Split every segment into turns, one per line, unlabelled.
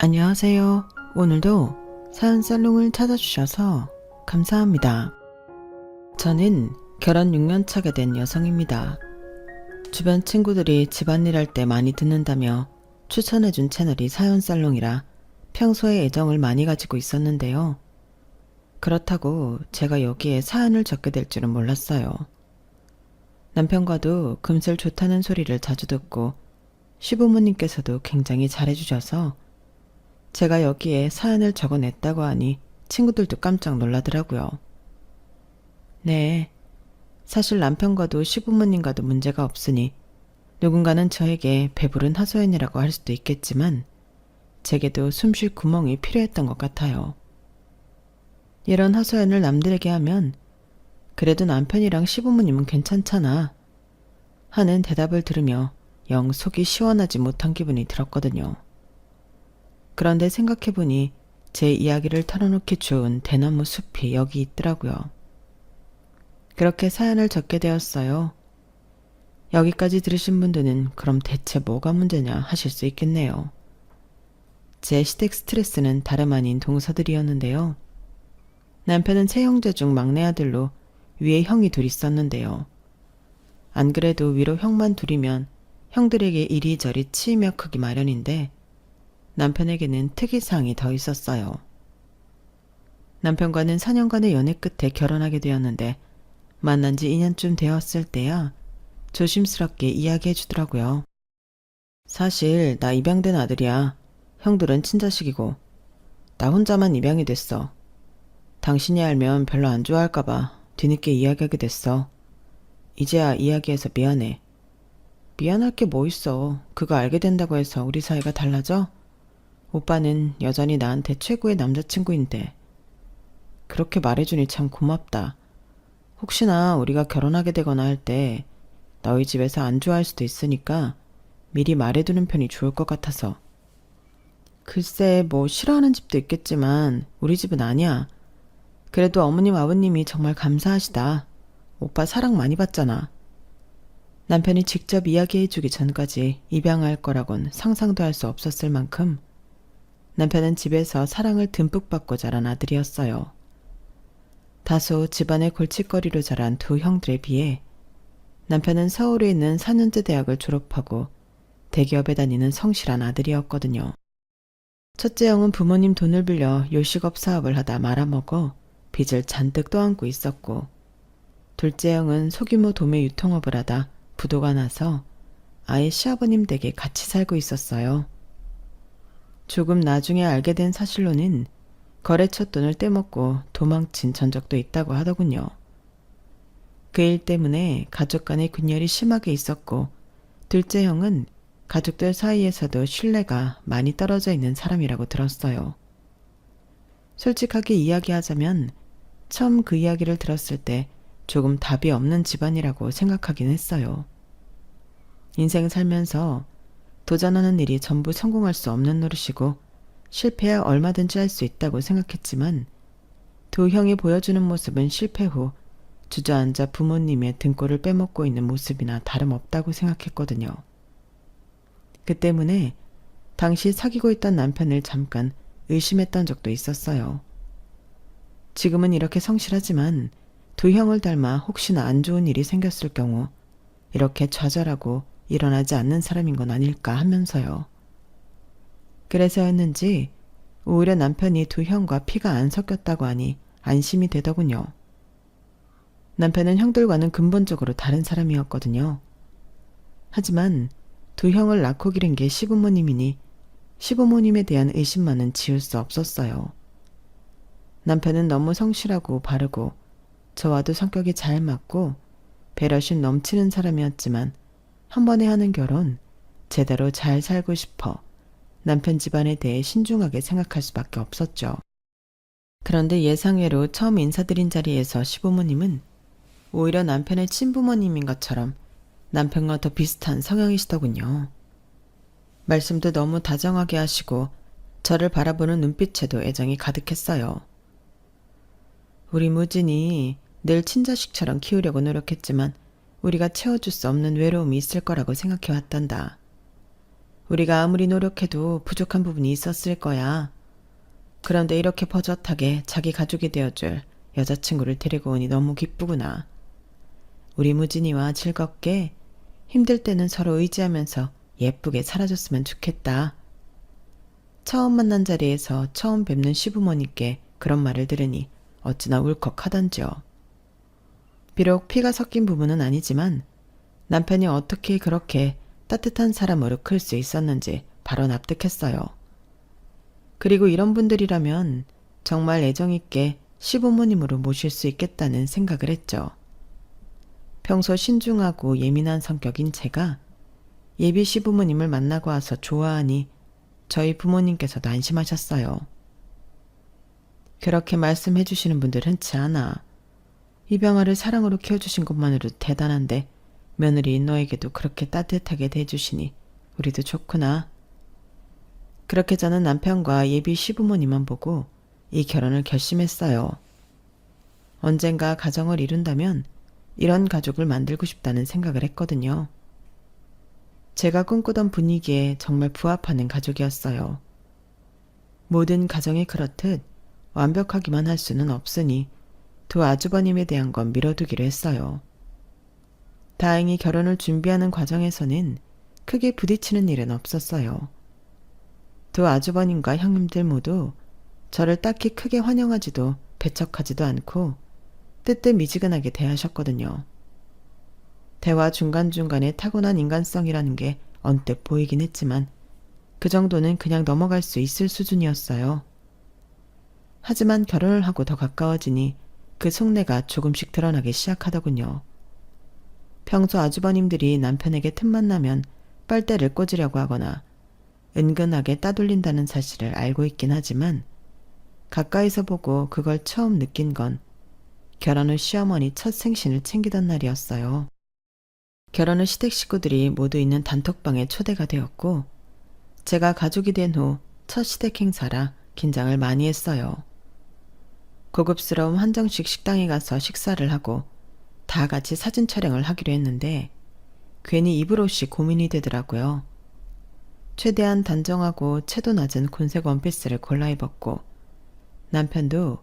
안녕하세요. 오늘도 사연 살롱을 찾아주셔서 감사합니다. 저는 결혼 6년 차가 된 여성입니다. 주변 친구들이 집안일 할 때 많이 듣는다며 추천해준 채널이 사연 살롱이라 평소에 애정을 많이 가지고 있었는데요. 그렇다고 제가 여기에 사연을 적게 될 줄은 몰랐어요. 남편과도 금슬 좋다는 소리를 자주 듣고 시부모님께서도 굉장히 잘해주셔서 제가 여기에 사연을 적어냈다고 하니 친구들도 깜짝 놀라더라고요. 네, 사실 남편과도 시부모님과도 문제가 없으니 누군가는 저에게 배부른 하소연이라고 할 수도 있겠지만 제게도 숨쉴 구멍이 필요했던 것 같아요. 이런 하소연을 남들에게 하면 그래도 남편이랑 시부모님은 괜찮잖아 하는 대답을 들으며 영 속이 시원하지 못한 기분이 들었거든요. 그런데 생각해보니 제 이야기를 털어놓기 좋은 대나무 숲이 여기 있더라고요. 그렇게 사연을 적게 되었어요. 여기까지 들으신 분들은 그럼 대체 뭐가 문제냐 하실 수 있겠네요. 제 시댁 스트레스는 다름 아닌 동서들이었는데요. 남편은 세 형제 중 막내 아들로 위에 형이 둘 있었는데요. 안 그래도 위로 형만 둘이면 형들에게 이리저리 치이며 크기 마련인데 남편에게는 특이사항이 더 있었어요. 남편과는 4년간의 연애 끝에 결혼하게 되었는데 만난 지 2년쯤 되었을 때야 조심스럽게 이야기해 주더라고요. 사실 나 입양된 아들이야. 형들은 친자식이고 나 혼자만 입양이 됐어. 당신이 알면 별로 안 좋아할까봐 뒤늦게 이야기하게 됐어. 이제야 이야기해서 미안해. 미안할 게 뭐 있어. 그거 알게 된다고 해서 우리 사이가 달라져? 오빠는 여전히 나한테 최고의 남자친구인데 그렇게 말해주니 참 고맙다. 혹시나 우리가 결혼하게 되거나 할 때 너희 집에서 안 좋아할 수도 있으니까 미리 말해두는 편이 좋을 것 같아서. 글쎄 뭐 싫어하는 집도 있겠지만 우리 집은 아니야. 그래도 어머님 아버님이 정말 감사하시다. 오빠 사랑 많이 받잖아. 남편이 직접 이야기해주기 전까지 입양할 거라곤 상상도 할 수 없었을 만큼 남편은 집에서 사랑을 듬뿍 받고 자란 아들이었어요. 다소 집안의 골칫거리로 자란 두 형들에 비해 남편은 서울에 있는 4년제 대학을 졸업하고 대기업에 다니는 성실한 아들이었거든요. 첫째 형은 부모님 돈을 빌려 요식업 사업을 하다 말아먹어 빚을 잔뜩 떠안고 있었고 둘째 형은 소규모 도매 유통업을 하다 부도가 나서 아예 시아버님 댁에 같이 살고 있었어요. 조금 나중에 알게 된 사실로는 거래처 돈을 떼먹고 도망친 전적도 있다고 하더군요. 그 일 때문에 가족 간의 분열이 심하게 있었고 둘째 형은 가족들 사이에서도 신뢰가 많이 떨어져 있는 사람이라고 들었어요. 솔직하게 이야기하자면 처음 그 이야기를 들었을 때 조금 답이 없는 집안이라고 생각하긴 했어요. 인생 살면서 도전하는 일이 전부 성공할 수 없는 노릇이고 실패야 얼마든지 할 수 있다고 생각했지만 두 형이 보여주는 모습은 실패 후 주저앉아 부모님의 등골을 빼먹고 있는 모습이나 다름없다고 생각했거든요. 그 때문에 당시 사귀고 있던 남편을 잠깐 의심했던 적도 있었어요. 지금은 이렇게 성실하지만 두 형을 닮아 혹시나 안 좋은 일이 생겼을 경우 이렇게 좌절하고 일어나지 않는 사람인 건 아닐까 하면서요. 그래서였는지 오히려 남편이 두 형과 피가 안 섞였다고 하니 안심이 되더군요. 남편은 형들과는 근본적으로 다른 사람이었거든요. 하지만 두 형을 낳고 기른 게 시부모님이니 시부모님에 대한 의심만은 지울 수 없었어요. 남편은 너무 성실하고 바르고 저와도 성격이 잘 맞고 배려심 넘치는 사람이었지만 한 번에 하는 결혼 제대로 잘 살고 싶어 남편 집안에 대해 신중하게 생각할 수밖에 없었죠. 그런데 예상외로 처음 인사드린 자리에서 시부모님은 오히려 남편의 친부모님인 것처럼 남편과 더 비슷한 성향이시더군요. 말씀도 너무 다정하게 하시고 저를 바라보는 눈빛에도 애정이 가득했어요. 우리 무진이 늘 친자식처럼 키우려고 노력했지만 우리가 채워줄 수 없는 외로움이 있을 거라고 생각해왔단다. 우리가 아무리 노력해도 부족한 부분이 있었을 거야. 그런데 이렇게 버젓하게 자기 가족이 되어줄 여자친구를 데리고 오니 너무 기쁘구나. 우리 무진이와 즐겁게 힘들 때는 서로 의지하면서 예쁘게 살아줬으면 좋겠다. 처음 만난 자리에서 처음 뵙는 시부모님께 그런 말을 들으니 어찌나 울컥하던지요. 비록 피가 섞인 부분은 아니지만 남편이 어떻게 그렇게 따뜻한 사람으로 클 수 있었는지 바로 납득했어요. 그리고 이런 분들이라면 정말 애정있게 시부모님으로 모실 수 있겠다는 생각을 했죠. 평소 신중하고 예민한 성격인 제가 예비 시부모님을 만나고 와서 좋아하니 저희 부모님께서도 안심하셨어요. 그렇게 말씀해 주시는 분들 흔치 않아. 입양아를 사랑으로 키워주신 것만으로도 대단한데 며느리인 너에게도 그렇게 따뜻하게 대해주시니 우리도 좋구나. 그렇게 저는 남편과 예비 시부모님만 보고 이 결혼을 결심했어요. 언젠가 가정을 이룬다면 이런 가족을 만들고 싶다는 생각을 했거든요. 제가 꿈꾸던 분위기에 정말 부합하는 가족이었어요. 모든 가정이 그렇듯 완벽하기만 할 수는 없으니 두 아주버님에 대한 건 미뤄두기로 했어요. 다행히 결혼을 준비하는 과정에서는 크게 부딪히는 일은 없었어요. 두 아주버님과 형님들 모두 저를 딱히 크게 환영하지도 배척하지도 않고 뜨뜻미지근하게 대하셨거든요. 대화 중간중간에 타고난 인간성이라는 게 언뜻 보이긴 했지만 그 정도는 그냥 넘어갈 수 있을 수준이었어요. 하지만 결혼을 하고 더 가까워지니 그 속내가 조금씩 드러나기 시작하더군요. 평소 아주버님들이 남편에게 틈만 나면 빨대를 꽂으려고 하거나 은근하게 따돌린다는 사실을 알고 있긴 하지만 가까이서 보고 그걸 처음 느낀 건 결혼 후 시어머니 첫 생신을 챙기던 날이었어요. 결혼 후 시댁 식구들이 모두 있는 단톡방에 초대가 되었고 제가 가족이 된 후 첫 시댁 행사라 긴장을 많이 했어요. 고급스러운 한정식 식당에 가서 식사를 하고 다 같이 사진 촬영을 하기로 했는데 괜히 입을 옷이 고민이 되더라고요. 최대한 단정하고 채도 낮은 곤색 원피스를 골라 입었고 남편도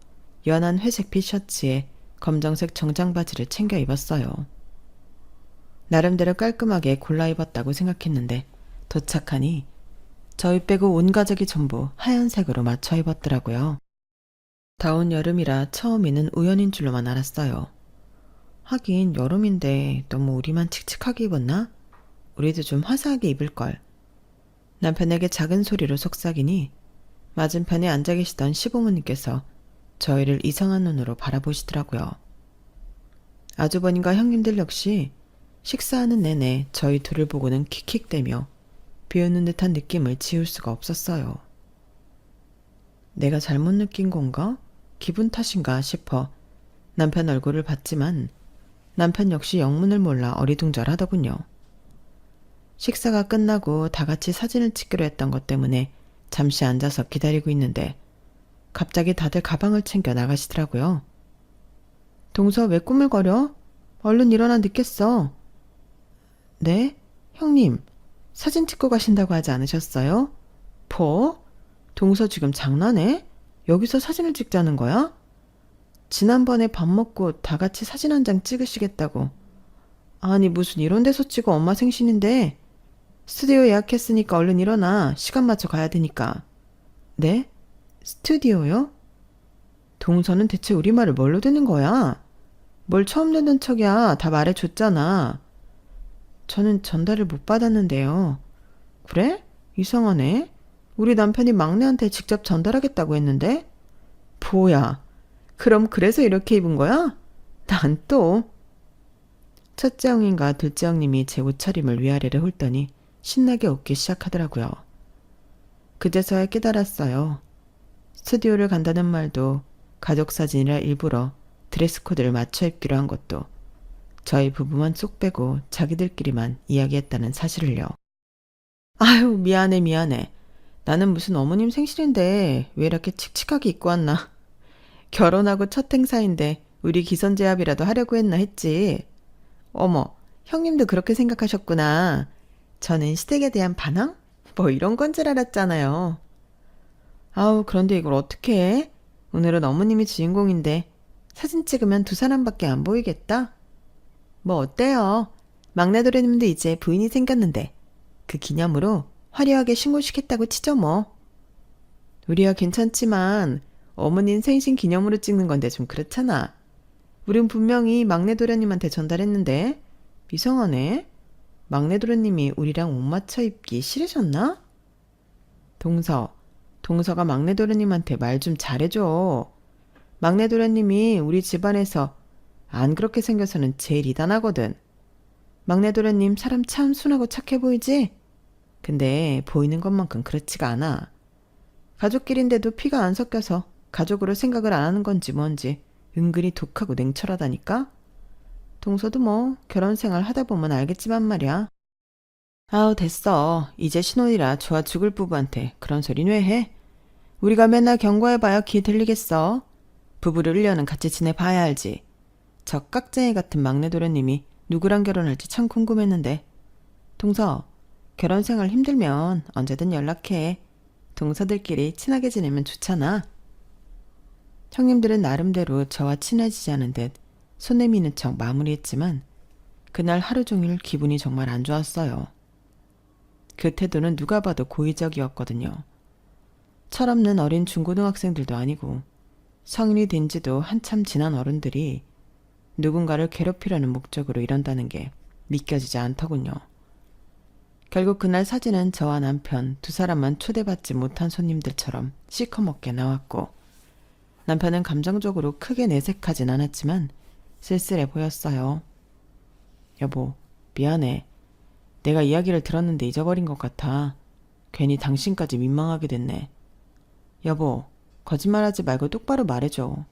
연한 회색 피셔츠에 검정색 정장 바지를 챙겨 입었어요. 나름대로 깔끔하게 골라 입었다고 생각했는데 도착하니 저희 빼고 온 가족이 전부 하얀색으로 맞춰 입었더라고요. 더운 여름이라 처음에는 우연인 줄로만 알았어요. 하긴 여름인데 너무 우리만 칙칙하게 입었나? 우리도 좀 화사하게 입을걸. 남편에게 작은 소리로 속삭이니 맞은편에 앉아 계시던 시부모님께서 저희를 이상한 눈으로 바라보시더라고요. 아주버님과 형님들 역시 식사하는 내내 저희 둘을 보고는 킥킥대며 비웃는 듯한 느낌을 지울 수가 없었어요. 내가 잘못 느낀 건가? 기분 탓인가 싶어 남편 얼굴을 봤지만 남편 역시 영문을 몰라 어리둥절하더군요. 식사가 끝나고 다 같이 사진을 찍기로 했던 것 때문에 잠시 앉아서 기다리고 있는데 갑자기 다들 가방을 챙겨 나가시더라고요. 동서 왜 꾸물거려? 얼른 일어나 늦겠어. 네? 형님, 사진 찍고 가신다고 하지 않으셨어요? 뭐? 동서 지금 장난해? 여기서 사진을 찍자는 거야? 지난번에 밥 먹고 다 같이 사진 한 장 찍으시겠다고. 아니 무슨 이런 데서 찍어 엄마 생신인데. 스튜디오 예약했으니까 얼른 일어나. 시간 맞춰 가야 되니까. 네? 스튜디오요? 동서는 대체 우리 말을 뭘로 듣는 거야? 뭘 처음 듣는 척이야. 다 말해줬잖아. 저는 전달을 못 받았는데요. 그래? 이상하네. 우리 남편이 막내한테 직접 전달하겠다고 했는데? 뭐야? 그럼 그래서 이렇게 입은 거야? 난 또. 첫째 형님과 둘째 형님이 제 옷차림을 위아래를 훑더니 신나게 웃기 시작하더라고요. 그제서야 깨달았어요. 스튜디오를 간다는 말도 가족사진이라 일부러 드레스 코드를 맞춰 입기로 한 것도 저희 부부만 쏙 빼고 자기들끼리만 이야기했다는 사실을요. 아유 미안해. 나는 무슨 어머님 생신인데 왜 이렇게 칙칙하게 입고 왔나. 결혼하고 첫 행사인데 우리 기선제압이라도 하려고 했나 했지. 어머 형님도 그렇게 생각하셨구나. 저는 시댁에 대한 반항? 뭐 이런 건 줄 알았잖아요. 아우, 그런데 이걸 어떻게 해? 오늘은 어머님이 주인공인데 사진 찍으면 두 사람밖에 안 보이겠다? 뭐 어때요? 막내 도련님도 이제 부인이 생겼는데 그 기념으로 화려하게 신고시켰다고 치죠 뭐. 우리야 괜찮지만 어머님 생신 기념으로 찍는 건데 좀 그렇잖아. 우린 분명히 막내 도련님한테 전달했는데 이상하네. 막내 도련님이 우리랑 옷 맞춰 입기 싫으셨나? 동서가 막내 도련님한테 말 좀 잘해줘. 막내 도련님이 우리 집안에서 안 그렇게 생겨서는 제일 이단하거든. 막내 도련님 사람 참 순하고 착해 보이지? 근데 보이는 것만큼 그렇지가 않아. 가족끼리인데도 피가 안 섞여서 가족으로 생각을 안 하는 건지 뭔지 은근히 독하고 냉철하다니까? 동서도 뭐 결혼 생활 하다 보면 알겠지만 말이야. 아우 됐어. 이제 신혼이라 좋아 죽을 부부한테 그런 소린 왜 해? 우리가 맨날 경고해봐야 귀 들리겠어. 부부를 1년은 같이 지내봐야 알지. 저 깍쟁이 같은 막내 도련님이 누구랑 결혼할지 참 궁금했는데. 동서, 결혼 생활 힘들면 언제든 연락해. 동서들끼리 친하게 지내면 좋잖아. 형님들은 나름대로 저와 친해지자는 듯 손 내미는 척 마무리했지만 그날 하루 종일 기분이 정말 안 좋았어요. 그 태도는 누가 봐도 고의적이었거든요. 철없는 어린 중고등학생들도 아니고 성인이 된 지도 한참 지난 어른들이 누군가를 괴롭히려는 목적으로 이런다는 게 믿겨지지 않더군요. 결국 그날 사진은 저와 남편 두 사람만 초대받지 못한 손님들처럼 시커멓게 나왔고 남편은 감정적으로 크게 내색하진 않았지만 쓸쓸해 보였어요. 여보, 미안해. 내가 이야기를 들었는데 잊어버린 것 같아. 괜히 당신까지 민망하게 됐네. 여보, 거짓말하지 말고 똑바로 말해줘.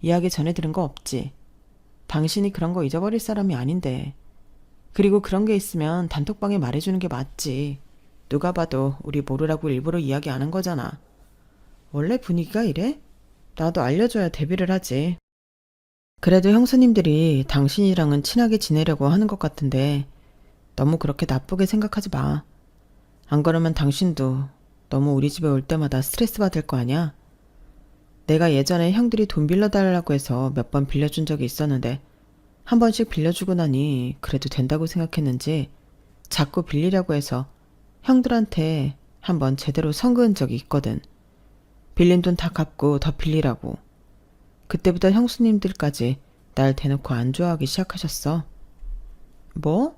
이야기 전에 들은 거 없지? 당신이 그런 거 잊어버릴 사람이 아닌데. 그리고 그런 게 있으면 단톡방에 말해주는 게 맞지. 누가 봐도 우리 모르라고 일부러 이야기 안 한 거잖아. 원래 분위기가 이래? 나도 알려줘야 대비를 하지. 그래도 형수님들이 당신이랑은 친하게 지내려고 하는 것 같은데 너무 그렇게 나쁘게 생각하지 마. 안 그러면 당신도 너무 우리 집에 올 때마다 스트레스 받을 거 아니야? 내가 예전에 형들이 돈 빌려달라고 해서 몇 번 빌려준 적이 있었는데 한 번씩 빌려주고 나니 그래도 된다고 생각했는지 자꾸 빌리려고 해서 형들한테 한 번 제대로 선 그은 적이 있거든. 빌린 돈 다 갚고 더 빌리라고. 그때부터 형수님들까지 날 대놓고 안 좋아하기 시작하셨어. 뭐?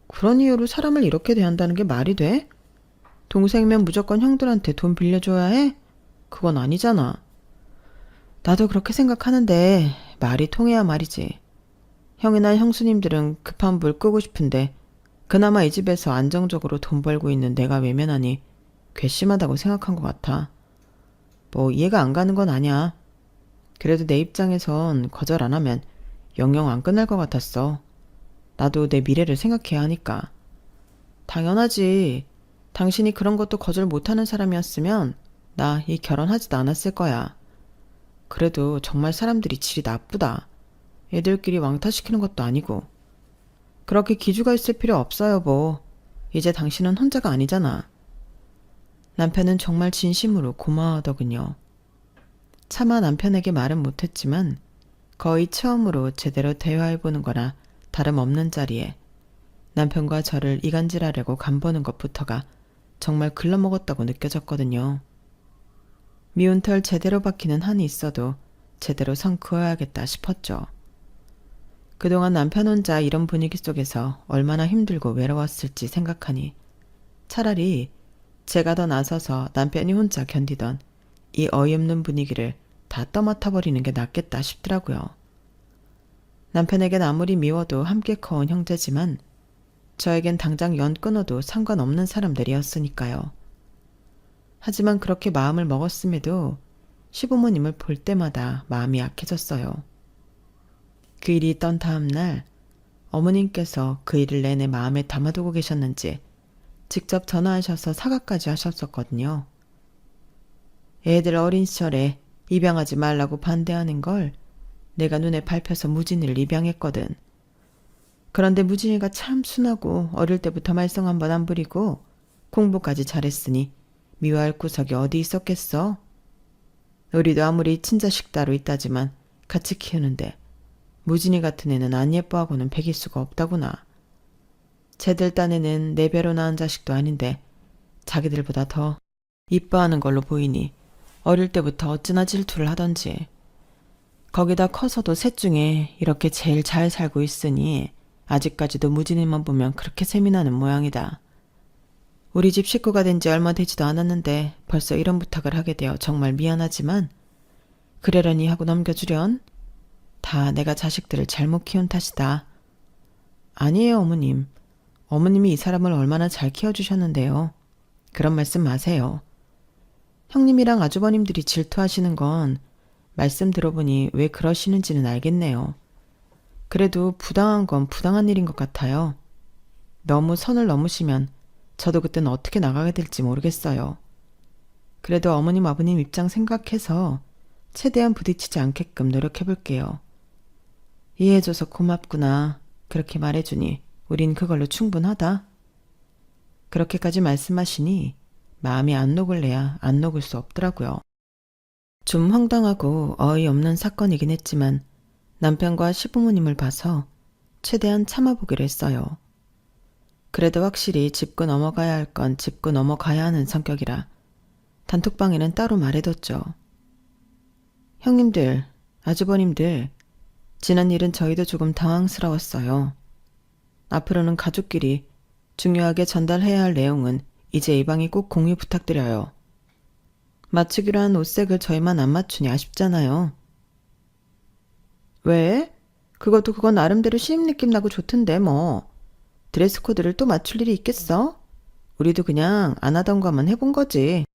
그런 이유로 사람을 이렇게 대한다는 게 말이 돼? 동생이면 무조건 형들한테 돈 빌려줘야 해? 그건 아니잖아. 나도 그렇게 생각하는데 말이 통해야 말이지. 형이나 형수님들은 급한 불 끄고 싶은데 그나마 이 집에서 안정적으로 돈 벌고 있는 내가 외면하니 괘씸하다고 생각한 것 같아. 뭐 이해가 안 가는 건 아니야. 그래도 내 입장에선 거절 안 하면 영영 안 끝날 것 같았어. 나도 내 미래를 생각해야 하니까. 당연하지. 당신이 그런 것도 거절 못하는 사람이었으면 나 이 결혼하지도 않았을 거야. 그래도 정말 사람들이 질이 나쁘다. 애들끼리 왕따시키는 것도 아니고. 그렇게 기죽어 있을 필요 없어요, 여보. 이제 당신은 혼자가 아니잖아. 남편은 정말 진심으로 고마워하더군요. 차마 남편에게 말은 못했지만 거의 처음으로 제대로 대화해보는 거나 다름없는 자리에 남편과 저를 이간질하려고 간보는 것부터가 정말 글러먹었다고 느껴졌거든요. 미운 털 제대로 박히는 한이 있어도 제대로 선 그어야겠다 싶었죠. 그동안 남편 혼자 이런 분위기 속에서 얼마나 힘들고 외로웠을지 생각하니 차라리 제가 더 나서서 남편이 혼자 견디던 이 어이없는 분위기를 다 떠맡아버리는 게 낫겠다 싶더라고요. 남편에겐 아무리 미워도 함께 커온 형제지만 저에겐 당장 연 끊어도 상관없는 사람들이었으니까요. 하지만 그렇게 마음을 먹었음에도 시부모님을 볼 때마다 마음이 약해졌어요. 그 일이 있던 다음 날 어머님께서 그 일을 내내 마음에 담아두고 계셨는지 직접 전화하셔서 사과까지 하셨었거든요. 애들 어린 시절에 입양하지 말라고 반대하는 걸 내가 눈에 밟혀서 무진이를 입양했거든. 그런데 무진이가 참 순하고 어릴 때부터 말썽 한 번 안 부리고 공부까지 잘했으니 미워할 구석이 어디 있었겠어? 우리도 아무리 친자식 따로 있다지만 같이 키우는데 무진이 같은 애는 안 예뻐하고는 배길 수가 없다구나. 쟤들 딴에는 내 배로 낳은 자식도 아닌데 자기들보다 더 이뻐하는 걸로 보이니 어릴 때부터 어찌나 질투를 하던지. 거기다 커서도 셋 중에 이렇게 제일 잘 살고 있으니 아직까지도 무진이만 보면 그렇게 셈이 나는 모양이다. 우리 집 식구가 된 지 얼마 되지도 않았는데 벌써 이런 부탁을 하게 되어 정말 미안하지만 그러려니 하고 넘겨주련? 다 내가 자식들을 잘못 키운 탓이다. 아니에요, 어머님. 어머님이 이 사람을 얼마나 잘 키워주셨는데요. 그런 말씀 마세요. 형님이랑 아주버님들이 질투하시는 건 말씀 들어보니 왜 그러시는지는 알겠네요. 그래도 부당한 건 부당한 일인 것 같아요. 너무 선을 넘으시면 저도 그땐 어떻게 나가게 될지 모르겠어요. 그래도 어머님 아버님 입장 생각해서 최대한 부딪히지 않게끔 노력해볼게요. 이해해줘서 고맙구나. 그렇게 말해주니 우린 그걸로 충분하다. 그렇게까지 말씀하시니 마음이 안 녹을래야 안 녹을 수 없더라고요. 좀 황당하고 어이없는 사건이긴 했지만 남편과 시부모님을 봐서 최대한 참아보기로 했어요. 그래도 확실히 짚고 넘어가야 할 건 짚고 넘어가야 하는 성격이라 단톡방에는 따로 말해뒀죠. 형님들, 아주버님들, 지난 일은 저희도 조금 당황스러웠어요. 앞으로는 가족끼리 중요하게 전달해야 할 내용은 이제 이 방에 꼭 공유 부탁드려요. 맞추기로 한 옷색을 저희만 안 맞추니 아쉽잖아요. 왜? 그것도 그건 나름대로 신입 느낌 나고 좋던데 뭐. 드레스 코드를 또 맞출 일이 있겠어? 우리도 그냥 안 하던 거만 해본 거지.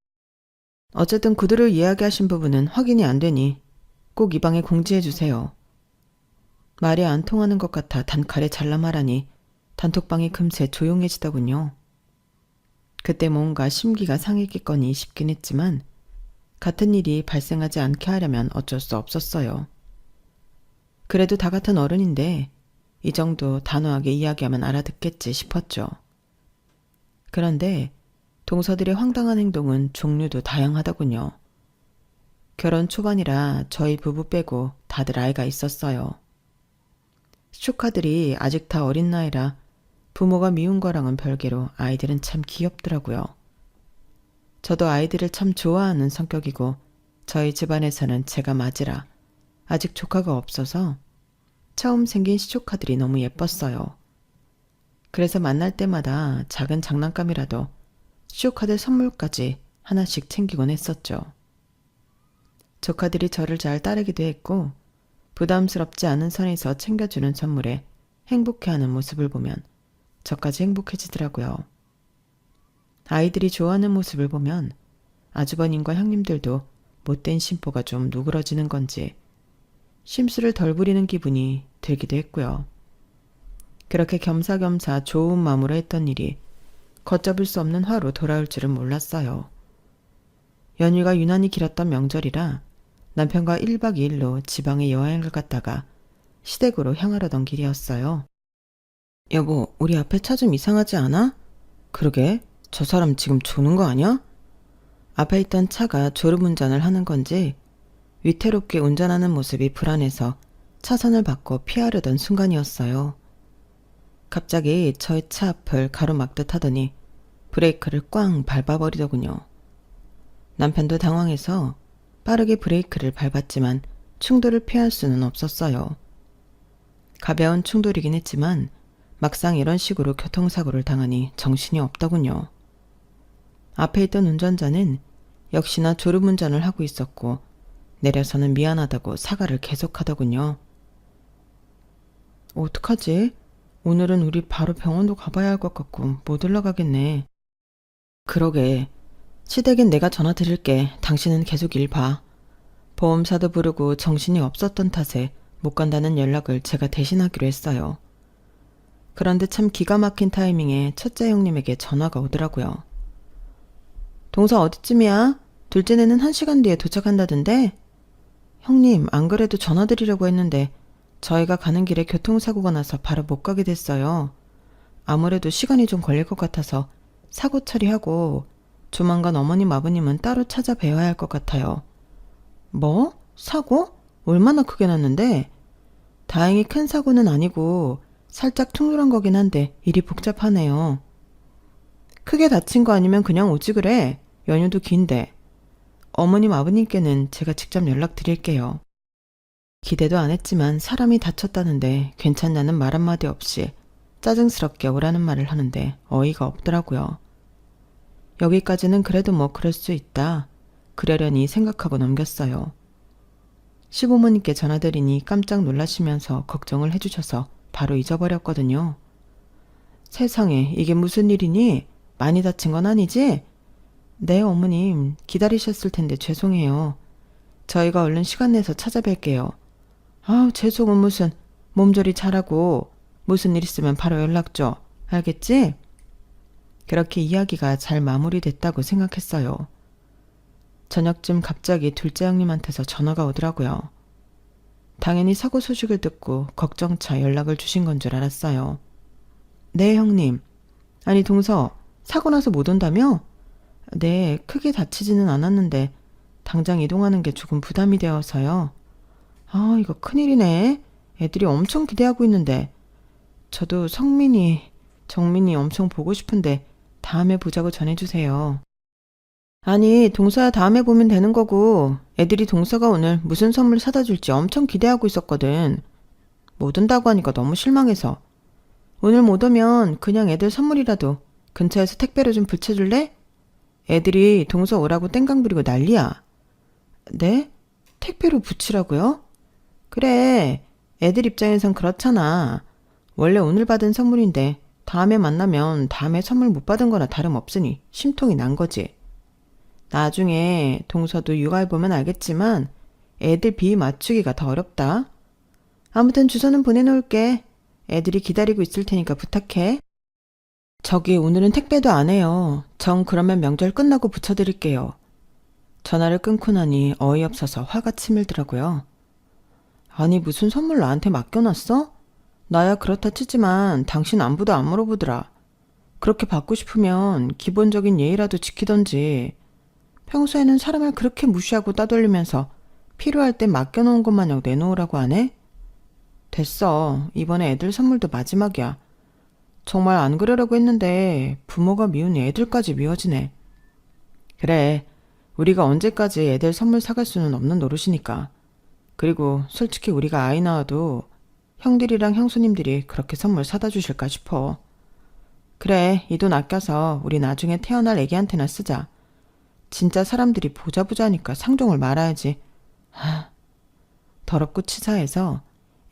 어쨌든 구두를 이야기하신 부분은 확인이 안 되니 꼭 이 방에 공지해 주세요. 말이 안 통하는 것 같아 단칼에 잘라 말하니 단톡방이 금세 조용해지더군요. 그때 뭔가 심기가 상했겠거니 싶긴 했지만 같은 일이 발생하지 않게 하려면 어쩔 수 없었어요. 그래도 다 같은 어른인데 이 정도 단호하게 이야기하면 알아듣겠지 싶었죠. 그런데 동서들의 황당한 행동은 종류도 다양하더군요. 결혼 초반이라 저희 부부 빼고 다들 아이가 있었어요. 조카들이 아직 다 어린 나이라 부모가 미운 거랑은 별개로 아이들은 참 귀엽더라고요. 저도 아이들을 참 좋아하는 성격이고 저희 집안에서는 제가 맞으라 아직 조카가 없어서 처음 생긴 시조카들이 너무 예뻤어요. 그래서 만날 때마다 작은 장난감이라도 시조카들 선물까지 하나씩 챙기곤 했었죠. 조카들이 저를 잘 따르기도 했고 부담스럽지 않은 선에서 챙겨주는 선물에 행복해하는 모습을 보면 저까지 행복해지더라고요. 아이들이 좋아하는 모습을 보면 아주버님과 형님들도 못된 심보가 좀 누그러지는 건지 심술을 덜 부리는 기분이 들기도 했고요. 그렇게 겸사겸사 좋은 마음으로 했던 일이 걷잡을 수 없는 화로 돌아올 줄은 몰랐어요. 연휴가 유난히 길었던 명절이라 남편과 1박 2일로 지방에 여행을 갔다가 시댁으로 향하려던 길이었어요. 여보, 우리 앞에 차 좀 이상하지 않아? 그러게, 저 사람 지금 조는 거 아니야? 앞에 있던 차가 졸음운전을 하는 건지 위태롭게 운전하는 모습이 불안해서 차선을 바꿔 피하려던 순간이었어요. 갑자기 저의 차 앞을 가로막듯 하더니 브레이크를 꽝 밟아버리더군요. 남편도 당황해서 빠르게 브레이크를 밟았지만 충돌을 피할 수는 없었어요. 가벼운 충돌이긴 했지만 막상 이런 식으로 교통사고를 당하니 정신이 없더군요. 앞에 있던 운전자는 역시나 졸음운전을 하고 있었고 내려서는 미안하다고 사과를 계속하더군요. 어떡하지? 오늘은 우리 바로 병원도 가봐야 할 것 같고 못 올라가겠네. 그러게. 시댁엔 내가 전화 드릴게. 당신은 계속 일 봐. 보험사도 부르고 정신이 없었던 탓에 못 간다는 연락을 제가 대신하기로 했어요. 그런데 참 기가 막힌 타이밍에 첫째 형님에게 전화가 오더라고요. 동서 어디쯤이야? 둘째네는 1시간 뒤에 도착한다던데? 형님, 안 그래도 전화 드리려고 했는데 저희가 가는 길에 교통사고가 나서 바로 못 가게 됐어요. 아무래도 시간이 좀 걸릴 것 같아서 사고 처리하고 조만간 어머님 아버님은 따로 찾아뵈어야 할 것 같아요. 뭐? 사고? 얼마나 크게 났는데? 다행히 큰 사고는 아니고 살짝 퉁dur한 거긴 한데 일이 복잡하네요. 크게 다친 거 아니면 그냥 오지 그래. 연휴도 긴데. 어머님 아버님께는 제가 직접 연락드릴게요. 기대도 안 했지만 사람이 다쳤다는데 괜찮냐는 말 한마디 없이 짜증스럽게 오라는 말을 하는데 어이가 없더라고요. 여기까지는 그래도 뭐 그럴 수 있다. 그러려니 생각하고 넘겼어요. 시부모님께 전화드리니 깜짝 놀라시면서 걱정을 해주셔서 바로 잊어버렸거든요. 세상에 이게 무슨 일이니? 많이 다친 건 아니지? 네, 어머님. 기다리셨을 텐데 죄송해요. 저희가 얼른 시간 내서 찾아뵐게요. 아우, 죄송은 무슨. 몸조리 잘하고 무슨 일 있으면 바로 연락 줘. 알겠지? 그렇게 이야기가 잘 마무리됐다고 생각했어요. 저녁쯤 갑자기 둘째 형님한테서 전화가 오더라고요. 당연히 사고 소식을 듣고 걱정차 연락을 주신 건 줄 알았어요. 네, 형님. 아니, 동서, 사고 나서 못 온다며? 네, 크게 다치지는 않았는데 당장 이동하는 게 조금 부담이 되어서요. 아, 이거 큰일이네. 애들이 엄청 기대하고 있는데. 저도 성민이, 정민이 엄청 보고 싶은데 다음에 보자고 전해주세요. 아니, 동서야 다음에 보면 되는 거고 애들이 동서가 오늘 무슨 선물 사다 줄지 엄청 기대하고 있었거든. 못 온다고 하니까 너무 실망해서. 오늘 못 오면 그냥 애들 선물이라도 근처에서 택배로 좀 붙여줄래? 애들이 동서 오라고 땡깡 부리고 난리야. 네? 택배로 붙이라고요? 그래, 애들 입장에선 그렇잖아. 원래 오늘 받은 선물인데 다음에 만나면 다음에 선물 못 받은 거나 다름없으니 심통이 난 거지. 나중에 동서도 육아해보면 알겠지만 애들 비위 맞추기가 더 어렵다. 아무튼 주소는 보내놓을게. 애들이 기다리고 있을 테니까 부탁해. 저기 오늘은 택배도 안 해요. 전 그러면 명절 끝나고 붙여드릴게요. 전화를 끊고 나니 어이없어서 화가 치밀더라고요. 아니 무슨 선물 나한테 맡겨놨어? 나야 그렇다 치지만 당신 안부도 안 물어보더라. 그렇게 받고 싶으면 기본적인 예의라도 지키던지. 평소에는 사람을 그렇게 무시하고 따돌리면서 필요할 때 맡겨놓은 것 마냥 내놓으라고 하네? 됐어. 이번에 애들 선물도 마지막이야. 정말 안 그러려고 했는데 부모가 미운 애들까지 미워지네. 그래, 우리가 언제까지 애들 선물 사갈 수는 없는 노릇이니까. 그리고 솔직히 우리가 아이 낳아도 형들이랑 형수님들이 그렇게 선물 사다 주실까 싶어. 그래, 이 돈 아껴서 우리 나중에 태어날 애기한테나 쓰자. 진짜 사람들이 보자보자니까 상종을 말아야지. 더럽고 치사해서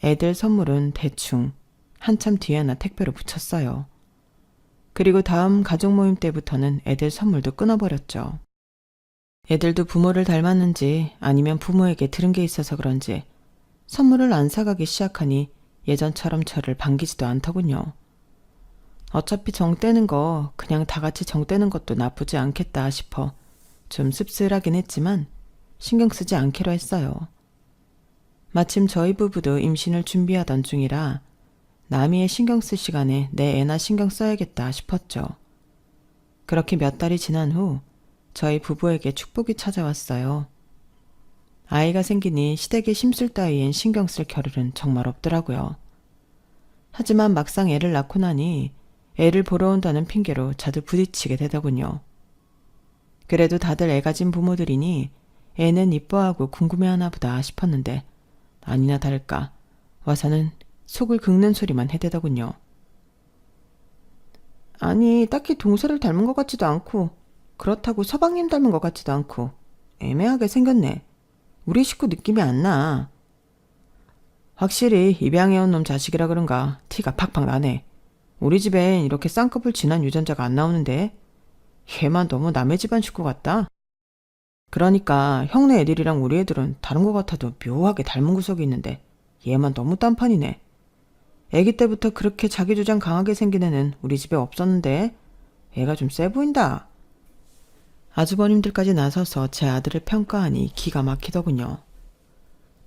애들 선물은 대충 한참 뒤에나 택배로 붙였어요. 그리고 다음 가족 모임 때부터는 애들 선물도 끊어버렸죠. 애들도 부모를 닮았는지 아니면 부모에게 들은 게 있어서 그런지 선물을 안 사가기 시작하니 예전처럼 저를 반기지도 않더군요. 어차피 정 떼는 거 그냥 다 같이 정 떼는 것도 나쁘지 않겠다 싶어 좀 씁쓸하긴 했지만 신경 쓰지 않기로 했어요. 마침 저희 부부도 임신을 준비하던 중이라 남이의 신경 쓸 시간에 내 애나 신경 써야겠다 싶었죠. 그렇게 몇 달이 지난 후 저희 부부에게 축복이 찾아왔어요. 아이가 생기니 시댁의 심술 따위엔 신경 쓸 겨를은 정말 없더라고요. 하지만 막상 애를 낳고 나니 애를 보러 온다는 핑계로 자주 부딪히게 되더군요. 그래도 다들 애 가진 부모들이니 애는 이뻐하고 궁금해하나 보다 싶었는데 아니나 다를까 와서는 속을 긁는 소리만 해대더군요. 아니 딱히 동서를 닮은 것 같지도 않고 그렇다고 서방님 닮은 것 같지도 않고 애매하게 생겼네. 우리 식구 느낌이 안 나. 확실히 입양해온 놈 자식이라 그런가 티가 팍팍 나네. 우리 집엔 이렇게 쌍꺼풀 진한 유전자가 안 나오는데 얘만 너무 남의 집안 식구 같다. 그러니까 형네 애들이랑 우리 애들은 다른 것 같아도 묘하게 닮은 구석이 있는데 얘만 너무 딴판이네. 애기 때부터 그렇게 자기 주장 강하게 생긴 애는 우리 집에 없었는데 애가 좀 세 보인다. 아주버님들까지 나서서 제 아들을 평가하니 기가 막히더군요.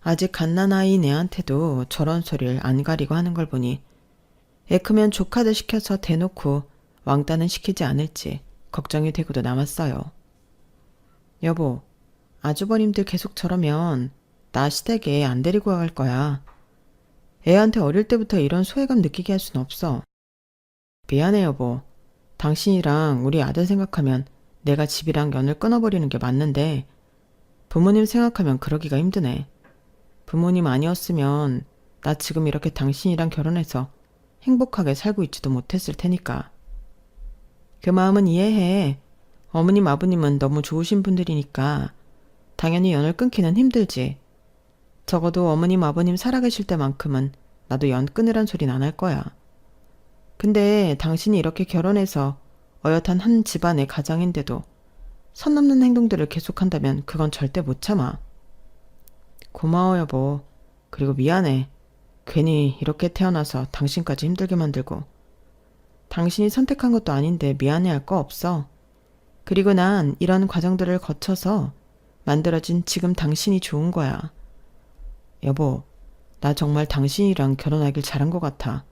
아직 갓난아이인 애한테도 저런 소리를 안 가리고 하는 걸 보니 애 크면 조카들 시켜서 대놓고 왕따는 시키지 않을지 걱정이 되고도 남았어요. 여보, 아주버님들 계속 저러면 나 시댁에 안 데리고 갈 거야. 애한테 어릴 때부터 이런 소외감 느끼게 할 순 없어. 미안해 여보. 당신이랑 우리 아들 생각하면 내가 집이랑 연을 끊어버리는 게 맞는데 부모님 생각하면 그러기가 힘드네. 부모님 아니었으면 나 지금 이렇게 당신이랑 결혼해서 행복하게 살고 있지도 못했을 테니까. 그 마음은 이해해. 어머님 아버님은 너무 좋으신 분들이니까 당연히 연을 끊기는 힘들지. 적어도 어머님 아버님 살아계실 때만큼은 나도 연 끊으란 소린 안 할 거야. 근데 당신이 이렇게 결혼해서 어엿한 한 집안의 가장인데도 선 넘는 행동들을 계속한다면 그건 절대 못 참아. 고마워 여보. 그리고 미안해. 괜히 이렇게 태어나서 당신까지 힘들게 만들고. 당신이 선택한 것도 아닌데 미안해할 거 없어. 그리고 난 이런 과정들을 거쳐서 만들어진 지금 당신이 좋은 거야. 여보, 나 정말 당신이랑 결혼하길 잘한 것 같아.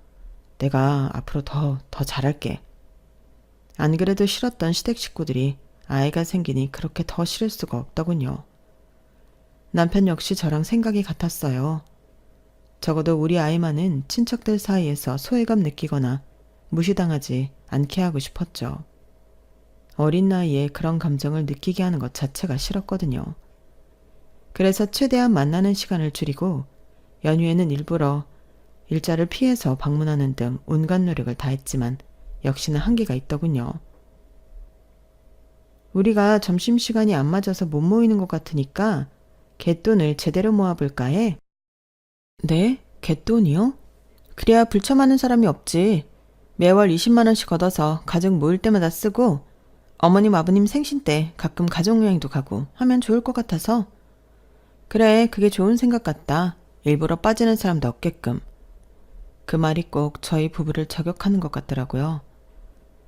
내가 앞으로 더 잘할게. 안 그래도 싫었던 시댁 식구들이 아이가 생기니 그렇게 더 싫을 수가 없더군요. 남편 역시 저랑 생각이 같았어요. 적어도 우리 아이만은 친척들 사이에서 소외감 느끼거나 무시당하지 않게 하고 싶었죠. 어린 나이에 그런 감정을 느끼게 하는 것 자체가 싫었거든요. 그래서 최대한 만나는 시간을 줄이고 연휴에는 일부러 일자를 피해서 방문하는 등 온갖 노력을 다했지만 역시나 한계가 있더군요. 우리가 점심시간이 안 맞아서 못 모이는 것 같으니까 갯돈을 제대로 모아볼까 해. 네? 갯돈이요? 그래야 불참하는 사람이 없지. 매월 20만 원씩 걷어서 가족 모일 때마다 쓰고 어머님 아버님 생신 때 가끔 가족여행도 가고 하면 좋을 것 같아서. 그래, 그게 좋은 생각 같다. 일부러 빠지는 사람도 없게끔. 그 말이 꼭 저희 부부를 저격하는 것 같더라고요.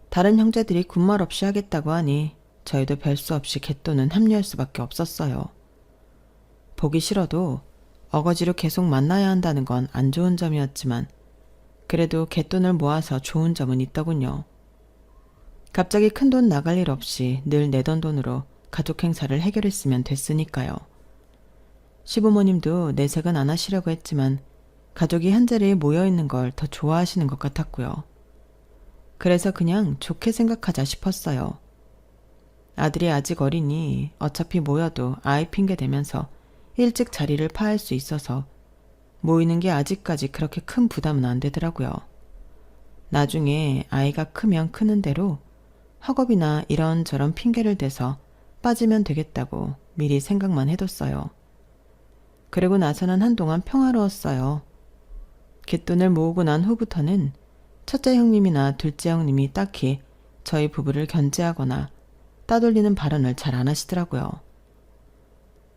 다른 형제들이 군말 없이 하겠다고 하니 저희도 별 수 없이 갯돈은 합류할 수밖에 없었어요. 보기 싫어도 어거지로 계속 만나야 한다는 건 안 좋은 점이었지만 그래도 갯돈을 모아서 좋은 점은 있더군요. 갑자기 큰돈 나갈 일 없이 늘 내던 돈으로 가족 행사를 해결했으면 됐으니까요. 시부모님도 내색은 안 하시려고 했지만 가족이 한자리에 모여있는 걸 더 좋아하시는 것 같았고요. 그래서 그냥 좋게 생각하자 싶었어요. 아들이 아직 어리니 어차피 모여도 아이 핑계 대면서 일찍 자리를 파할 수 있어서 모이는 게 아직까지 그렇게 큰 부담은 안 되더라고요. 나중에 아이가 크면 크는 대로 학업이나 이런저런 핑계를 대서 빠지면 되겠다고 미리 생각만 해뒀어요. 그리고 나서는 한동안 평화로웠어요. 갯돈을 모으고 난 후부터는 첫째 형님이나 둘째 형님이 딱히 저희 부부를 견제하거나 따돌리는 발언을 잘 안 하시더라고요.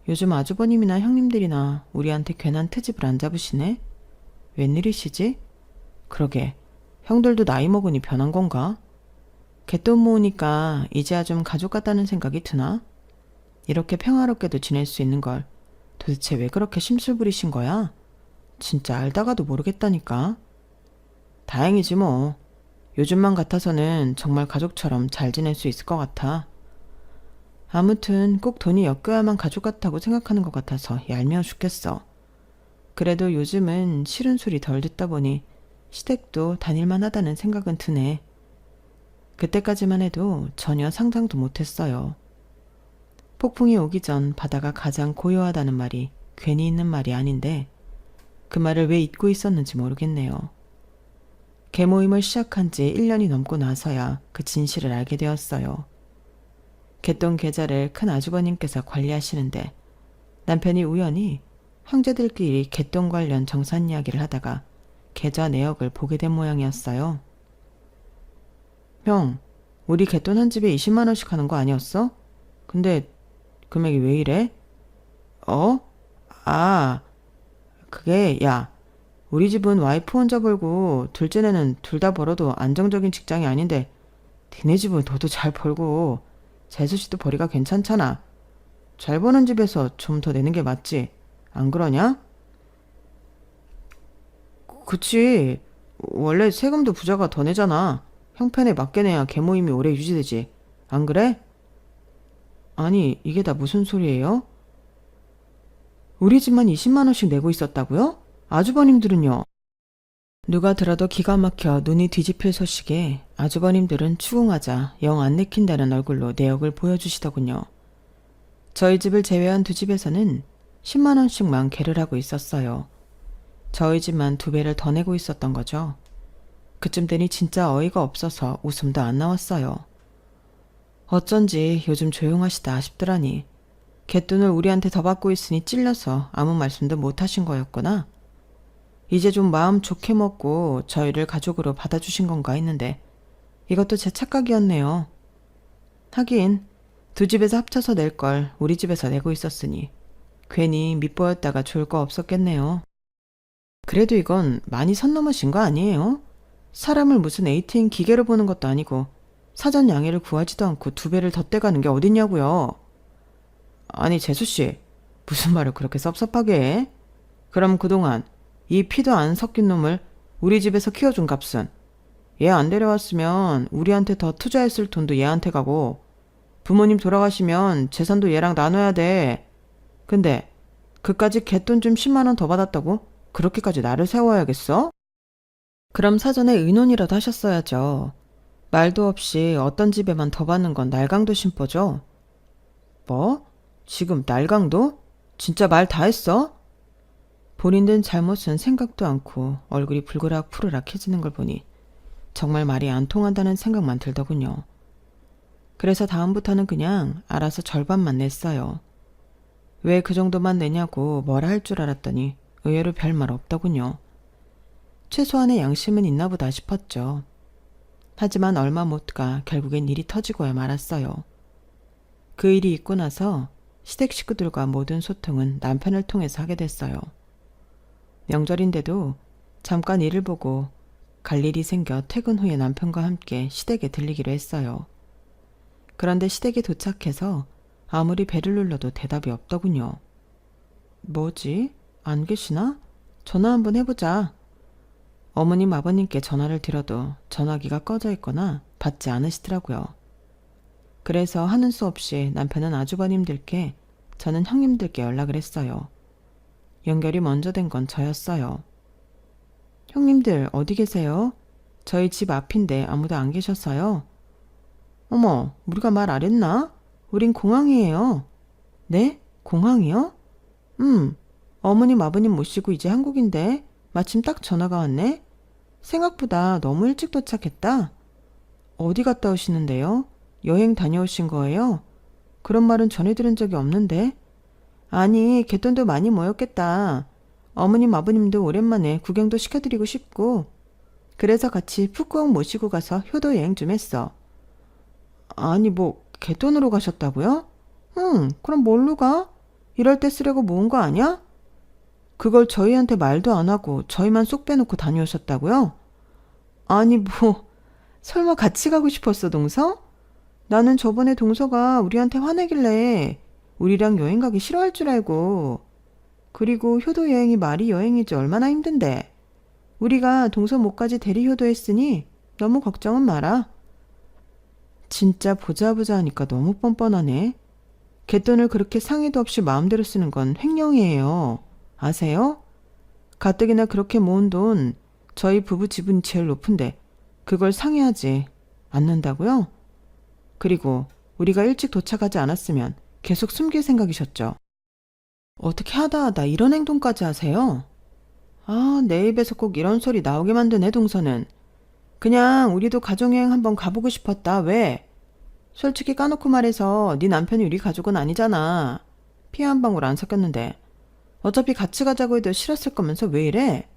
요즘 아주버님이나 형님들이나 우리한테 괜한 트집을 안 잡으시네? 웬일이시지? 그러게, 형들도 나이 먹으니 변한 건가? 갯돈 모으니까 이제야 좀 가족 같다는 생각이 드나? 이렇게 평화롭게도 지낼 수 있는 걸 도대체 왜 그렇게 심술 부리신 거야? 진짜 알다가도 모르겠다니까. 다행이지 뭐. 요즘만 같아서는 정말 가족처럼 잘 지낼 수 있을 것 같아. 아무튼 꼭 돈이 엮여야만 가족 같다고 생각하는 것 같아서 얄미워 죽겠어. 그래도 요즘은 싫은 소리 덜 듣다 보니 시댁도 다닐만 하다는 생각은 드네. 그때까지만 해도 전혀 상상도 못했어요. 폭풍이 오기 전 바다가 가장 고요하다는 말이 괜히 있는 말이 아닌데 그 말을 왜 잊고 있었는지 모르겠네요. 개모임을 시작한 지 1년이 넘고 나서야 그 진실을 알게 되었어요. 갯돈 계좌를 큰 아주버님께서 관리하시는데 남편이 우연히 형제들끼리 갯돈 관련 정산 이야기를 하다가 계좌 내역을 보게 된 모양이었어요. 형, 우리 갯돈 한 집에 20만 원씩 하는 거 아니었어? 근데 금액이 왜 이래? 어? 아, 그게 야, 우리 집은 와이프 혼자 벌고 둘째네는 둘 다 벌어도 안정적인 직장이 아닌데 니네 집은 너도 잘 벌고 재수씨도 벌이가 괜찮잖아. 잘 버는 집에서 좀 더 내는 게 맞지? 안 그러냐? 그치. 원래 세금도 부자가 더 내잖아. 형편에 맞게 내야 개모임이 오래 유지되지. 안 그래? 아니, 이게 다 무슨 소리예요? 우리 집만 20만 원씩 내고 있었다고요? 아주버님들은요? 누가 들어도 기가 막혀 눈이 뒤집힐 소식에 아주버님들은 추궁하자 영 안 내킨다는 얼굴로 내역을 보여주시더군요. 저희 집을 제외한 두 집에서는 10만 원씩만 계를 하고 있었어요. 저희 집만 2배를 더 내고 있었던 거죠. 그쯤 되니 진짜 어이가 없어서 웃음도 안 나왔어요. 어쩐지 요즘 조용하시다 싶더라니. 갯돈을 우리한테 더 받고 있으니 찔려서 아무 말씀도 못 하신 거였구나. 이제 좀 마음 좋게 먹고 저희를 가족으로 받아주신 건가 했는데 이것도 제 착각이었네요. 하긴 두 집에서 합쳐서 낼 걸 우리 집에서 내고 있었으니 괜히 밉보였다가 좋을 거 없었겠네요. 그래도 이건 많이 선 넘으신 거 아니에요? 사람을 무슨 ATM 기계로 보는 것도 아니고 사전 양해를 구하지도 않고 2배를 더 떼가는 게 어딨냐고요. 아니 재수씨, 무슨 말을 그렇게 섭섭하게 해? 그럼 그동안 이 피도 안 섞인 놈을 우리 집에서 키워준 값은 얘 안 데려왔으면 우리한테 더 투자했을 돈도 얘한테 가고 부모님 돌아가시면 재산도 얘랑 나눠야 돼. 근데 그까짓 갯돈 좀 10만 원 더 받았다고 그렇게까지 나를 세워야겠어? 그럼 사전에 의논이라도 하셨어야죠. 말도 없이 어떤 집에만 더 받는 건 날강도 심보죠. 뭐? 지금 날강도? 진짜 말 다 했어? 본인들 잘못은 생각도 않고 얼굴이 불그락 푸르락해지는 걸 보니 정말 말이 안 통한다는 생각만 들더군요. 그래서 다음부터는 그냥 알아서 절반만 냈어요. 왜 그 정도만 내냐고 뭐라 할 줄 알았더니 의외로 별말 없더군요. 최소한의 양심은 있나 보다 싶었죠. 하지만 얼마 못 가 결국엔 일이 터지고야 말았어요. 그 일이 있고 나서 시댁 식구들과 모든 소통은 남편을 통해서 하게 됐어요. 명절인데도 잠깐 일을 보고 갈 일이 생겨 퇴근 후에 남편과 함께 시댁에 들리기로 했어요. 그런데 시댁에 도착해서 아무리 배를 눌러도 대답이 없더군요. 뭐지? 안 계시나? 전화 한번 해보자. 어머님 아버님께 전화를 드려도 전화기가 꺼져 있거나 받지 않으시더라고요. 그래서 하는 수 없이 남편은 아주버님들께 저는 형님들께 연락을 했어요. 연결이 먼저 된 건 저였어요. 형님들 어디 계세요? 저희 집 앞인데 아무도 안 계셨어요. 어머, 우리가 말 안 했나? 우린 공항이에요. 네? 공항이요? 어머님 아버님 모시고 이제 한국인데 마침 딱 전화가 왔네. 생각보다 너무 일찍 도착했다. 어디 갔다 오시는데요? 여행 다녀오신 거예요? 그런 말은 전해 들은 적이 없는데. 아니, 갯돈도 많이 모였겠다. 어머님 아버님도 오랜만에 구경도 시켜드리고 싶고 그래서 같이 푸꾸옥 모시고 가서 효도 여행 좀 했어. 아니 뭐 갯돈으로 가셨다고요? 그럼 뭘로 가? 이럴 때 쓰려고 모은 거 아니야? 그걸 저희한테 말도 안 하고 저희만 쏙 빼놓고 다녀오셨다고요? 아니 뭐 설마 같이 가고 싶었어 동서? 나는 저번에 동서가 우리한테 화내길래 우리랑 여행 가기 싫어할 줄 알고. 그리고 효도 여행이 말이 여행이지 얼마나 힘든데. 우리가 동서 못까지 대리 효도했으니 너무 걱정은 마라. 진짜 보자 하니까 너무 뻔뻔하네. 갯돈을 그렇게 상의도 없이 마음대로 쓰는 건 횡령이에요. 아세요? 가뜩이나 그렇게 모은 돈 저희 부부 지분이 제일 높은데 그걸 상의하지 않는다고요? 그리고 우리가 일찍 도착하지 않았으면 계속 숨길 생각이셨죠. 어떻게 하다 이런 행동까지 하세요? 아, 내 입에서 꼭 이런 소리 나오게 만드네 동서는. 그냥 우리도 가족여행 한번 가보고 싶었다. 왜? 솔직히 까놓고 말해서 네 남편이 우리 가족은 아니잖아. 피 한 방울 안 섞였는데. 어차피 같이 가자고 해도 싫었을 거면서 왜 이래?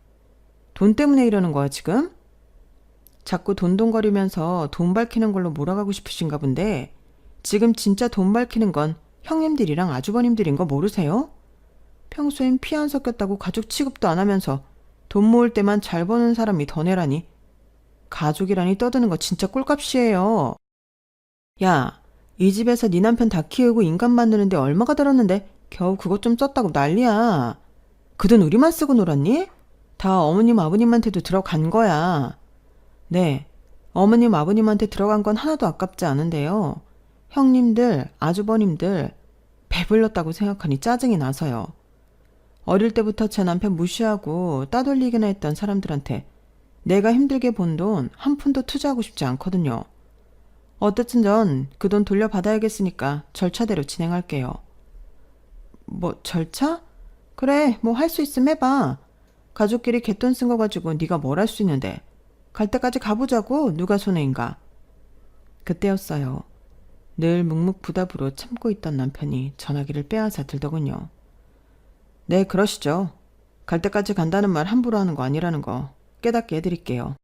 돈 때문에 이러는 거야 지금? 자꾸 돈돈거리면서 돈 밝히는 걸로 몰아가고 싶으신가 본데 지금 진짜 돈 밝히는 건 형님들이랑 아주버님들인 거 모르세요? 평소엔 피 안 섞였다고 가족 취급도 안 하면서 돈 모을 때만 잘 버는 사람이 더 내라니. 가족이라니 떠드는 거 진짜 꼴값이에요. 야, 이 집에서 네 남편 다 키우고 인간 만드는데 얼마가 들었는데 겨우 그것 좀 썼다고 난리야. 그 돈 우리만 쓰고 놀았니? 다 어머님 아버님한테도 들어간 거야. 네, 어머님 아버님한테 들어간 건 하나도 아깝지 않은데요. 형님들, 아주버님들 배불렀다고 생각하니 짜증이 나서요. 어릴 때부터 제 남편 무시하고 따돌리기나 했던 사람들한테 내가 힘들게 번 돈 한 푼도 투자하고 싶지 않거든요. 어쨌든 전 그 돈 돌려받아야겠으니까 절차대로 진행할게요. 뭐 절차? 그래, 뭐 할 수 있으면 해봐. 가족끼리 갯돈 쓴 거 가지고 네가 뭘 할 수 있는데. 갈 때까지 가보자고. 누가 손해인가. 그때였어요. 늘 묵묵부답으로 참고 있던 남편이 전화기를 빼앗아 들더군요. 네, 그러시죠. 갈 때까지 간다는 말 함부로 하는 거 아니라는 거 깨닫게 해드릴게요.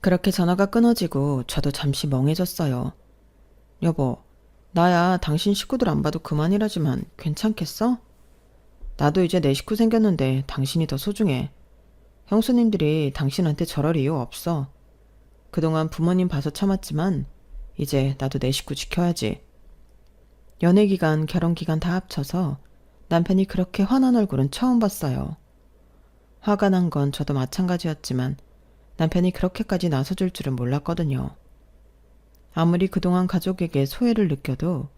그렇게 전화가 끊어지고 저도 잠시 멍해졌어요. 여보, 나야 당신 식구들 안 봐도 그만이라지만 괜찮겠어? 나도 이제 내 식구 생겼는데 당신이 더 소중해. 형수님들이 당신한테 저럴 이유 없어. 그동안 부모님 봐서 참았지만 이제 나도 내 식구 지켜야지. 연애기간, 결혼기간 다 합쳐서 남편이 그렇게 화난 얼굴은 처음 봤어요. 화가 난 건 저도 마찬가지였지만 남편이 그렇게까지 나서줄 줄은 몰랐거든요. 아무리 그동안 가족에게 소외를 느껴도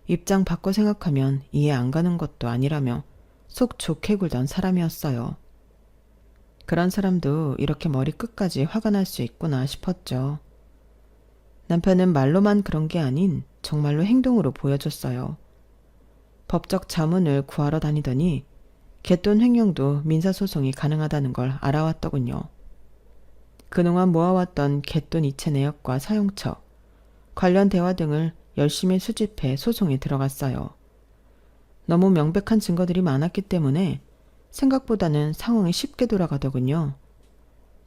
입장 바꿔 생각하면 이해 안 가는 것도 아니라며 속 좋게 굴던 사람이었어요. 그런 사람도 이렇게 머리 끝까지 화가 날 수 있구나 싶었죠. 남편은 말로만 그런 게 아닌 정말로 행동으로 보여줬어요. 법적 자문을 구하러 다니더니 갯돈 횡령도 민사소송이 가능하다는 걸 알아왔더군요. 그동안 모아왔던 갯돈 이체 내역과 사용처, 관련 대화 등을 열심히 수집해 소송에 들어갔어요. 너무 명백한 증거들이 많았기 때문에 생각보다는 상황이 쉽게 돌아가더군요.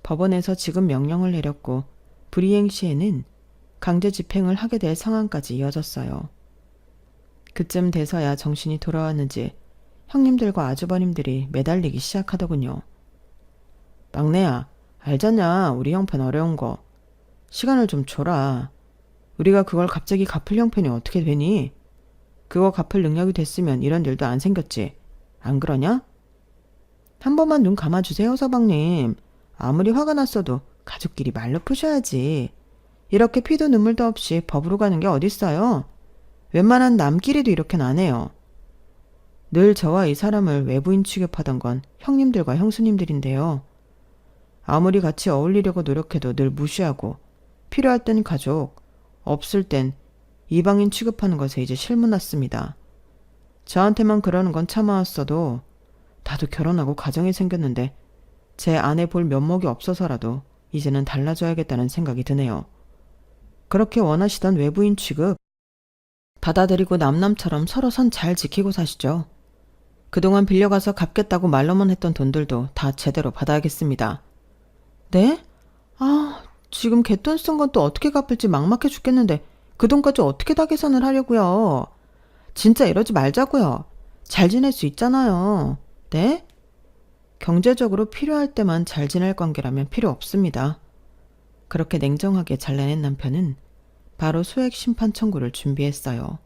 법원에서 지급 명령을 내렸고 불이행 시에는 강제 집행을 하게 될 상황까지 이어졌어요. 그쯤 돼서야 정신이 돌아왔는지 형님들과 아주버님들이 매달리기 시작하더군요. 막내야, 알잖냐, 우리 형편 어려운 거. 시간을 좀 줘라. 우리가 그걸 갑자기 갚을 형편이 어떻게 되니? 그거 갚을 능력이 됐으면 이런 일도 안 생겼지. 안 그러냐? 한 번만 눈 감아주세요, 서방님. 아무리 화가 났어도 가족끼리 말로 푸셔야지. 이렇게 피도 눈물도 없이 법으로 가는 게 어딨어요? 웬만한 남끼리도 이렇게는 안 해요. 늘 저와 이 사람을 외부인 취급하던 건 형님들과 형수님들인데요. 아무리 같이 어울리려고 노력해도 늘 무시하고 필요할 땐 가족, 없을 땐 이방인 취급하는 것에 이제 실문났습니다. 저한테만 그러는 건 참아왔어도 나도 결혼하고 가정이 생겼는데 제 아내 볼 면목이 없어서라도 이제는 달라져야겠다는 생각이 드네요. 그렇게 원하시던 외부인 취급 받아들이고 남남처럼 서로 선 잘 지키고 사시죠. 그동안 빌려가서 갚겠다고 말로만 했던 돈들도 다 제대로 받아야겠습니다. 네? 지금 갯돈 쓴 건 또 어떻게 갚을지 막막해 죽겠는데 그 돈까지 어떻게 다 계산을 하려고요? 진짜 이러지 말자고요. 잘 지낼 수 있잖아요. 네? 경제적으로 필요할 때만 잘 지낼 관계라면 필요 없습니다. 그렇게 냉정하게 잘라낸 남편은 바로 소액 심판 청구를 준비했어요.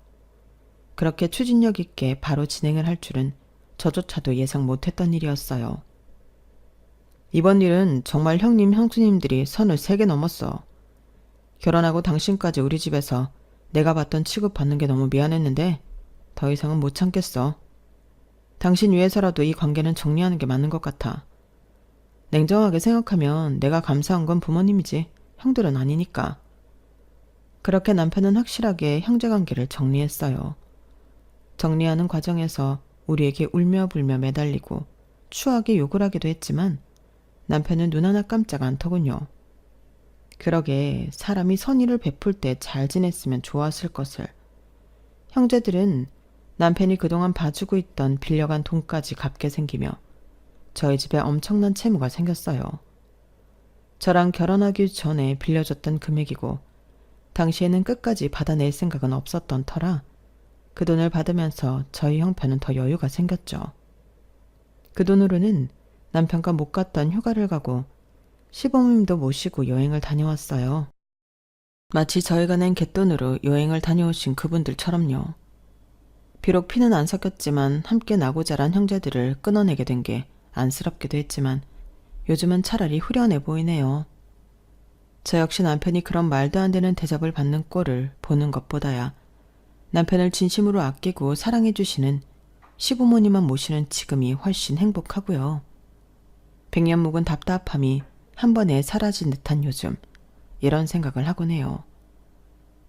그렇게 추진력 있게 바로 진행을 할 줄은 저조차도 예상 못했던 일이었어요. 이번 일은 정말 형님, 형수님들이 선을 3개 넘었어. 결혼하고 당신까지 우리 집에서 내가 받던 취급받는 게 너무 미안했는데 더 이상은 못 참겠어. 당신 위해서라도 이 관계는 정리하는 게 맞는 것 같아. 냉정하게 생각하면 내가 감사한 건 부모님이지 형들은 아니니까. 그렇게 남편은 확실하게 형제관계를 정리했어요. 정리하는 과정에서 우리에게 울며 불며 매달리고 추하게 욕을 하기도 했지만 남편은 눈 하나 깜짝 않더군요. 그러게 사람이 선의를 베풀 때 잘 지냈으면 좋았을 것을. 형제들은 남편이 그동안 봐주고 있던 빌려간 돈까지 갚게 생기며 저희 집에 엄청난 채무가 생겼어요. 저랑 결혼하기 전에 빌려줬던 금액이고 당시에는 끝까지 받아낼 생각은 없었던 터라 그 돈을 받으면서 저희 형편은 더 여유가 생겼죠. 그 돈으로는 남편과 못 갔던 휴가를 가고 시부모님도 모시고 여행을 다녀왔어요. 마치 저희가 낸 갯돈으로 여행을 다녀오신 그분들처럼요. 비록 피는 안 섞였지만 함께 나고 자란 형제들을 끊어내게 된 게 안쓰럽기도 했지만 요즘은 차라리 후련해 보이네요. 저 역시 남편이 그런 말도 안 되는 대접을 받는 꼴을 보는 것보다야 남편을 진심으로 아끼고 사랑해주시는 시부모님만 모시는 지금이 훨씬 행복하고요. 백년 묵은 답답함이 한 번에 사라진 듯한 요즘, 이런 생각을 하곤 해요.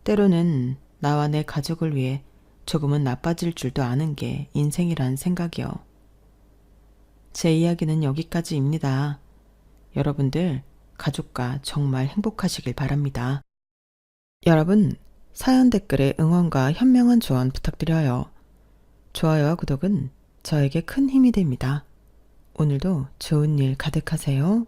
때로는 나와 내 가족을 위해 조금은 나빠질 줄도 아는 게 인생이란 생각이요. 제 이야기는 여기까지입니다. 여러분들 가족과 정말 행복하시길 바랍니다. 여러분, 사연 댓글에 응원과 현명한 조언 부탁드려요. 좋아요와 구독은 저에게 큰 힘이 됩니다. 오늘도 좋은 일 가득하세요.